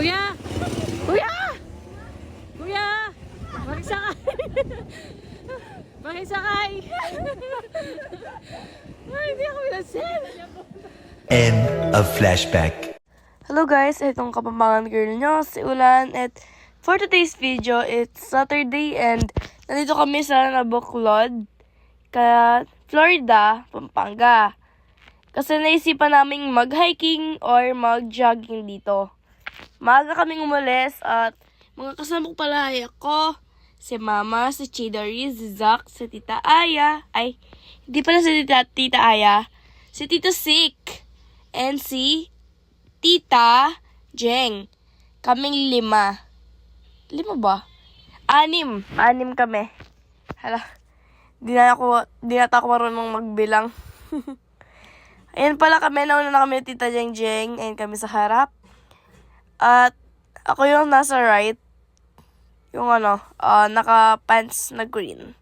Kuya! Kuya! Kuya! Makisakay! Makisakay! Ay, hindi ako pinansin! End of flashback. Hello guys, itong Kapampangan girl nyo, si Ulan. At for today's video, it's Saturday and nandito kami sa Nabuklod, Florida, Pampanga. Kasi naisipan naming mag-hiking or mag-jogging dito. Maaga kaming umalis at mga kasama ko pala ay ako, si Mama, si Chidori, si Zach, si Tita Aya. Ay, hindi pala si Tita Aya. Si Tito Sik. And si Tita Jeng. Kaming 5. 5 ba? 6. 6 kami. Hala. Di na ako marunong magbilang. Ayan pala kami. Nauna na kami Tita Jeng Jeng. Ayan kami sa harap. At ako yung nasa right. Yung naka-pants na green.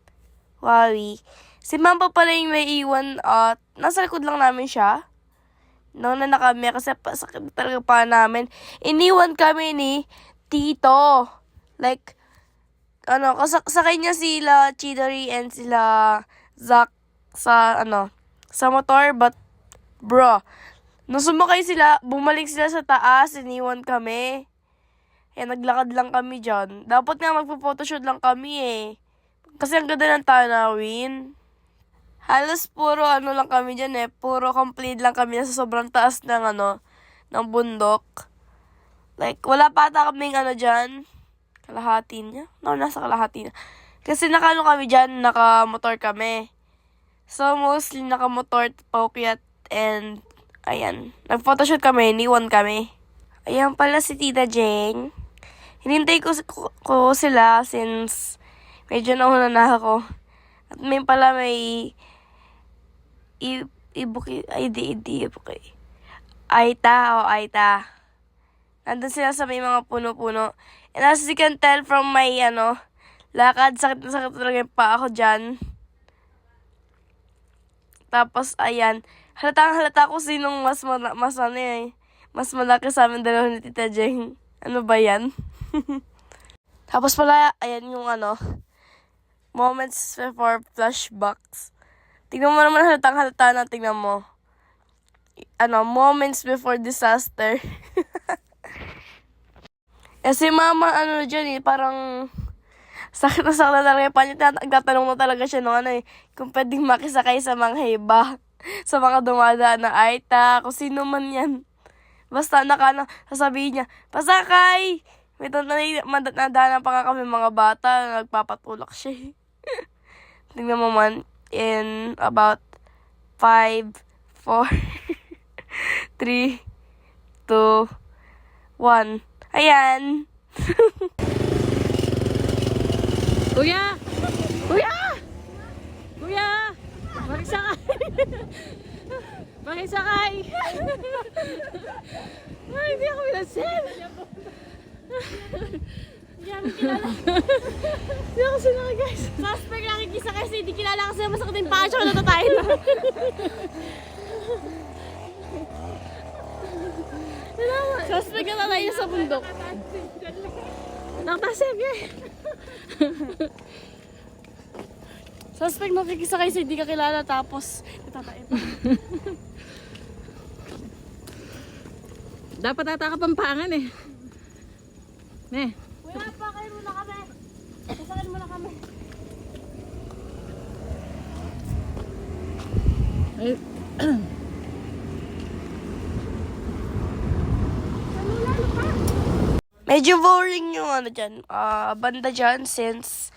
Wowie. Si Ma'am pa pala yung may iwan at nasa likod lang namin siya. Nauna na kami kasi sakit talaga pa namin. Iniwan kami ni Tito. Like, kasakay niya sila Chidori and sila Zach sa motor. But, bro, nung sumakay sila, bumalik sila sa taas, iniwan kami. Eh, naglakad lang kami dyan. Dapat nga magpo-photoshoot lang kami eh. Kasi ang ganda ng tanawin. Halos puro lang kami dyan eh. Puro complete lang kami sa sobrang taas ng ng bundok. Like, wala pa ata kaming dyan. Kalahati niya. No, nasa kalahati na. Kasi kami dyan, nakamotor kami. So, mostly nakamotor, paukyat, and ayan. Nag-photoshoot kami, iniwan kami. Ayan pala si Tita Jeng. Hinintay ko sila since medyo nauna na ako. At may ibuki. Aita. Nandun sila sa may mga puno-puno. And as you can tell from my, lakad, sakit na sakit talaga yung paa ko dyan. Tapos, ayan. Halata ko sinong mas malaki sa amin dalawa ni Tita Jeng. Ano ba yan? Tapos pala, ayan yung moments before flashbacks. Tingnan mo naman halata na, tingnan mo. Moments before disaster. Kasi Mama, dyan parang sakit na talaga yung panya. Nagtatanong na talaga siya kung pwedeng makisakay sa mga heba. Sa mga dumadaan na Aita, kung sino man yan. Basta sasabihin niya, pasakay! May nadaanan pa nga kami mga bata, nagpapatulak siya. Tingnan mo man, in about 5, 4, 3, 2, 1. Ayan! Kuya! Kuya! Kuya! Makisakay! Makisakay! Ay, hindi ako pinansin! Hindi ako kilala. Hindi ako sinakay, guys. Suspect nakikisa kasi hindi kilala kasi masakit yung paa siya natatayin na. Suspect na tatayin sa bundok. Nakatasip eh. Suspect nakikisa kasi hindi ka kilala tapos natatayin pa. Dapat ata ka pampangan eh. Ne. Kuya, pakain muna kami. Pasakin muna kami. Ay. Medyo boring yung dyan. Banda dyan since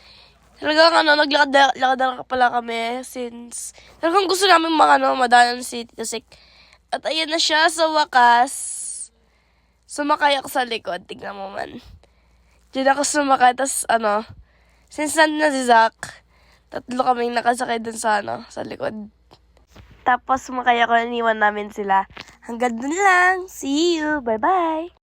talagang naglakad na pala kami since talagang gusto namin madanan si Tito Sik. At ayan na siya sa wakas. Sumakay ako sa likod. Tignan mo man. Diyan ako sumakay. Tapos since nandun na si Zach, 3 kaming nakasakay dun sa likod. Tapos sumakay ako, iniwan namin sila. Hanggang dun lang. See you. Bye-bye.